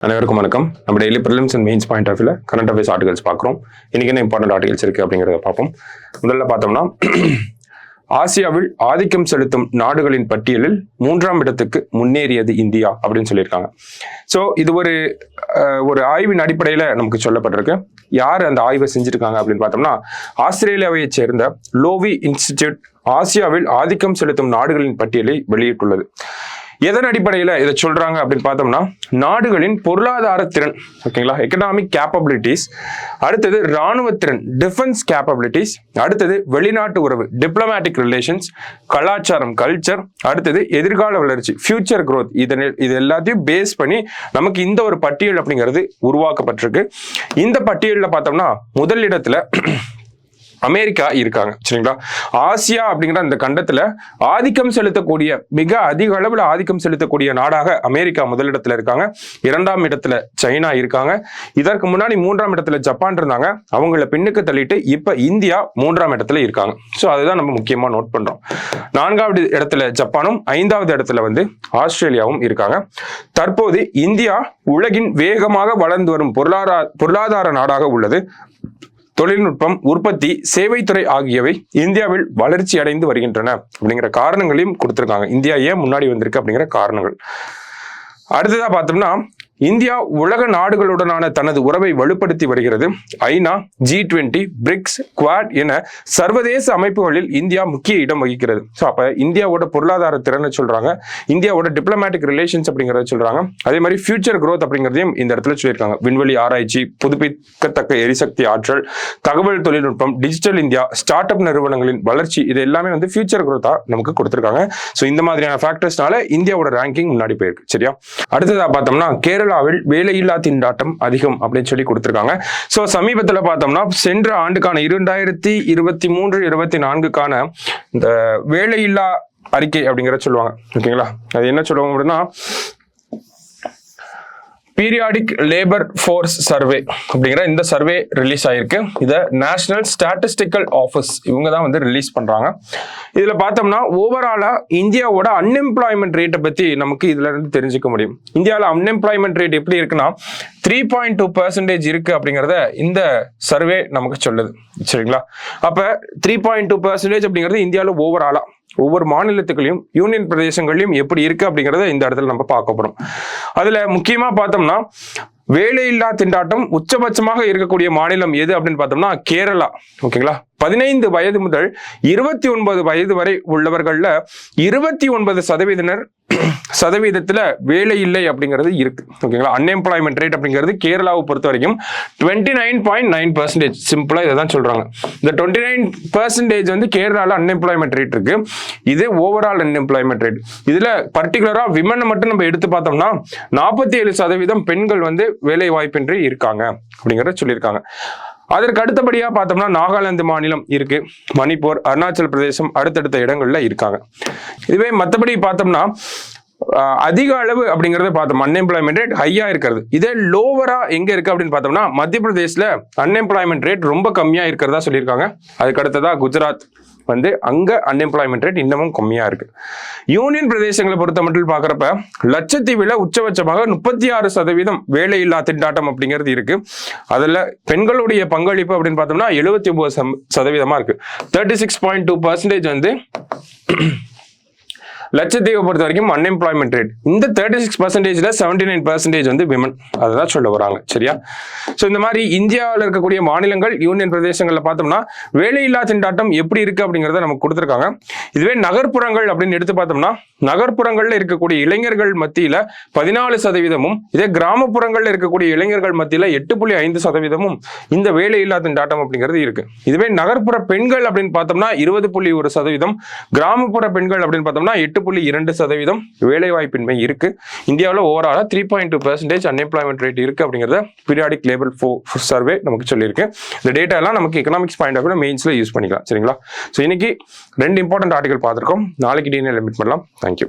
அனைவருக்கும் வணக்கம். நம்ம daily prelims and mains point of வியூல கரண்ட் அஃபேர்ஸ் ஆர்டிகல்ஸ் பார்க்குறோம். இன்னைக்கு என்ன இம்பார்ட்டன்ட் ஆர்டிகல்ஸ் இருக்கு அப்படிங்கிறத பார்ப்போம். முதல்ல பார்த்தோம்னா ஆசியாவில் ஆதிக்கம் செலுத்தும் நாடுகளின் பட்டியலில் 3ஆம் இடத்துக்கு முன்னேறியது இந்தியா அப்படின்னு சொல்லியிருக்காங்க. ஸோ இது ஒரு ஆய்வின் அடிப்படையில் நமக்கு சொல்லப்பட்டிருக்கு. யார் அந்த ஆய்வை செஞ்சிருக்காங்க அப்படின்னு பார்த்தோம்னா ஆஸ்திரேலியாவை சேர்ந்த லோவி இன்ஸ்டிடியூட் ஆசியாவில் ஆதிக்கம் செலுத்தும் நாடுகளின் பட்டியலை வெளியிட்டுள்ளது. எதன் அடிப்படையில் இதை சொல்றாங்க அப்படின்னு பார்த்தோம்னா நாடுகளின் பொருளாதார திறன், ஓகேங்களா, எக்கனாமிக் கேப்பபிலிட்டிஸ், அடுத்தது இராணுவ திறன், டிஃபென்ஸ் கேப்பபிலிட்டிஸ், அடுத்தது வெளிநாட்டு உறவு, டிப்ளமேட்டிக் ரிலேஷன்ஸ், கலாச்சாரம், கல்ச்சர், அடுத்தது எதிர்கால வளர்ச்சி, ஃபியூச்சர் growth, இது எல்லாத்தையும் பேஸ் பண்ணி நமக்கு இந்த ஒரு பட்டியல் அப்படிங்கிறது உருவாக்கப்பட்டிருக்கு. இந்த பட்டியலில் பார்த்தோம்னா முதல் இடத்துல அமெரிக்கா இருக்காங்க. சரிங்களா, ஆசியா அப்படிங்கிற அந்த கண்டத்துல ஆதிக்கம் செலுத்தக்கூடிய மிக அதிக அளவில் ஆதிக்கம் செலுத்தக்கூடிய நாடாக அமெரிக்கா முதலிடத்துல இருக்காங்க. 2ஆம் இடத்துல சைனா இருக்காங்க. இதற்கு முன்னாடி 3ஆம் இடத்துல ஜப்பான் இருந்தாங்க. அவங்கள பின்னுக்கு தள்ளிட்டு இப்ப இந்தியா 3ஆம் இடத்துல இருக்காங்க. ஸோ அதுதான் நம்ம முக்கியமா நோட் பண்றோம். 4வது இடத்துல ஜப்பானும் 5வது இடத்துல ஆஸ்திரேலியாவும் இருக்காங்க. தற்போது இந்தியா உலகின் வேகமாக வளர்ந்து வரும் பொருளாதார நாடாக உள்ளது. தொழில்நுட்பம், உற்பத்தி, சேவைத்துறை ஆகியவை இந்தியாவில் வளர்ச்சி அடைந்து வருகின்றன அப்படிங்கிற காரணங்களையும் கொடுத்திருக்காங்க. இந்தியா ஏன் முன்னாடி வந்திருக்கு அப்படிங்கிற காரணங்கள். அடுத்ததா பார்த்தோம்னா இந்தியா உலக நாடுகளுடனான தனது உறவை வலுப்படுத்தி வருகிறது. ஐநா, G20, பிரிக்ஸ், குவாட் என சர்வதேச அமைப்புகளில் இந்தியா முக்கிய இடம் வகிக்கிறது. ஸோ அப்ப இந்தியாவோட பொருளாதார திறனை சொல்றாங்க, இந்தியாவோட டிப்ளமேட்டிக் ரிலேஷன்ஸ் அப்படிங்கிறத சொல்றாங்க. அதே மாதிரி ஃபியூச்சர் growth அப்படிங்கிறதையும் இந்த இடத்துல சொல்லியிருக்காங்க. விண்வெளி ஆராய்ச்சி, புதுப்பிக்கத்தக்க எரிசக்தி ஆற்றல், தகவல் தொழில்நுட்பம், டிஜிட்டல் இந்தியா, ஸ்டார்ட் அப் நிறுவனங்களின் வளர்ச்சி, இது எல்லாமே ஃபியூச்சர் growth-ஆ நமக்கு கொடுத்திருக்காங்க. ஸோ இந்த மாதிரியான ஃபேக்டர்ஸ்னால இந்தியாவோட ரேங்கிங் முன்னாடி போயிருக்கு. சரியா, அடுத்ததா பார்த்தோம்னா கேரளாவில் வேலையில்லா திண்டாட்டம் அதிகம் அப்படின்னு சொல்லி கொடுத்திருக்காங்க. சோ சமீபத்தில் பார்த்தோம்னா சென்ற ஆண்டுக்கான 2023-24க்கான இந்த வேலையில்லா அறிக்கை அப்படிங்கிறத சொல்லுவாங்க. ஓகேங்களா, அது என்ன சொல்லுவாங்க அப்படின்னா பீரியாடிக் லேபர் ஃபோர்ஸ் சர்வே அப்படிங்கிற இந்த சர்வே ரிலீஸ் ஆயிருக்கு. இதை நேஷனல் ஸ்டாட்டிஸ்டிக்கல் ஆஃபீஸ் இவங்க தான் ரிலீஸ் பண்றாங்க. இதுல பார்த்தோம்னா ஓவராலா இந்தியாவோட அன்எம்ப்ளாய்மெண்ட் ரேட்டை பத்தி நமக்கு இதுல இருந்து தெரிஞ்சுக்க முடியும். இந்தியாவில் அன்எம்ப்ளாய்மெண்ட் ரேட் எப்படி இருக்குன்னா 3.2% இருக்கு அப்படிங்கிறத இந்த சர்வே நமக்கு சொல்லுது. சரிங்களா, அப்ப 3.2% அப்படிங்கிறது இந்தியாவில் ஓவராலா ஒவ்வொரு மாநிலத்துக்குள்ளயும் யூனியன் பிரதேசங்களையும் எப்படி இருக்கு அப்படிங்கறத இந்த இடத்துல நம்ம பார்க்க போறோம். அதுல முக்கியமா பார்த்தோம்னா வேலையில்லா திண்டாட்டம் உச்சபட்சமாக இருக்கக்கூடிய மாநிலம் எது அப்படின்னு பார்த்தோம்னா கேரளா. ஓகேங்களா, 15 வயது முதல் 29 வயது வரை உள்ளவர்கள்ல 29% சதவீதத்துல வேலை இல்லை அப்படிங்கிறது இருக்கு. ஓகேங்களா, அன்எம்ப்ளாய்மெண்ட் ரேட் அப்படிங்கிறது கேரளாவை பொறுத்த வரைக்கும் 29.9%. சிம்பிளா இதை தான் சொல்றாங்க. இந்த 29% கேரளால அன்எம்ப்ளாய்மெண்ட் ரேட் இருக்கு. இது ஓவரால் அன்எம்ப்ளாய்மெண்ட் ரேட். இதுல பர்டிகுலரா விமனை மட்டும் நம்ம எடுத்து பார்த்தோம்னா 47% பெண்கள் வேலை வாய்ப்பின்றி இருக்காங்க அப்படிங்கறத சொல்லியிருக்காங்க. அதற்கு அடுத்தபடியா பார்த்தோம்னா நாகாலாந்து மாநிலம் இருக்கு, மணிப்பூர், அருணாச்சல பிரதேசம் அடுத்தடுத்த இடங்கள்ல இருக்காங்க. இதுவே மற்றபடி பார்த்தோம்னா அதிக அளவு அப்படிங்கறத பார்த்தோம் அன்எம்ப்ளாய்மெண்ட் ரேட் ஹையா இருக்கிறது. இதே லோவரா எங்க இருக்கு அப்படின்னு பார்த்தோம்னா மத்திய பிரதேஷ்ல அன்எம்ப்ளாய்மெண்ட் ரேட் ரொம்ப கம்மியா இருக்கிறதா சொல்லியிருக்காங்க. அதுக்கு அடுத்ததா குஜராத் அங்க அன்எம்ப்ளாய்மெண்ட் ரேட் இன்னமும் கம்மியா இருக்கு. யூனியன் பிரதேசங்களை பொறுத்த மட்டும் பாக்குறப்ப லட்சத்தீவுல உச்சபட்சமாக 36% வேலையில்லா திண்டாட்டம் அப்படிங்கிறது இருக்கு. அதுல பெண்களுடைய பங்களிப்பு அப்படின்னு பார்த்தோம்னா 79% இருக்கு. 36.2% லட்சத்தீவை பொறுத்த வரைக்கும் அன்எம்ப்ளாய்மெண்ட் ரேட். இந்த 36%ல 79% விமன். அதான் சொல்ல வராங்க. சரியா, சோ இந்த மாதிரி இந்தியாவில் இருக்கக்கூடிய மாநிலங்கள் யூனியன் பிரதேசங்கள்ல பார்த்தோம்னா வேலையில்லா திண்டாட்டம் எப்படி இருக்கு அப்படிங்கறத நமக்கு கொடுத்திருக்காங்க. இதுவே நகர்ப்புறங்கள் அப்படின்னு எடுத்து பார்த்தோம்னா நகர்ப்புறங்கள்ல இருக்கக்கூடிய இளைஞர்கள் மத்தியில 14%, இதே கிராமப்புறங்கள்ல இருக்கக்கூடிய இளைஞர்கள் மத்தியில 8.5% இந்த வேலையில்லா திண்டாட்டம் அப்படிங்கிறது இருக்கு. இதுவே நகர்ப்புற பெண்கள் அப்படின்னு பார்த்தோம்னா 20.1%, கிராமப்புற பெண்கள் அப்படின்னு பார்த்தோம்னா 8.2% வேலை வாய்ப்பின்மை இருக்கு. இந்தியாவில் ஓவராலா 3.2% அன்எம்ப்ளாய்மெண்ட் ரேட் இருக்கு அப்படிங்கறத பீரியாடிக் லேபர் ஃபோர்ஸ் சர்வே நமக்கு சொல்லியிருக்கு. இந்த டேட்டா எல்லாம் நமக்கு எக்கனாமிக்ஸ் பாயிண்ட் ஆஃப் வியூ மெயின்ஸ்ல யூஸ் பண்ணிக்கலாம். சரிங்களா, சோ இன்னைக்கு 2 இம்பார்ட்டன்ட் ஆர்டிகல் பார்த்திருக்கோம். நாளைக்கு டீனே லிமிட் பண்ணலாம். தேங்க்யூ.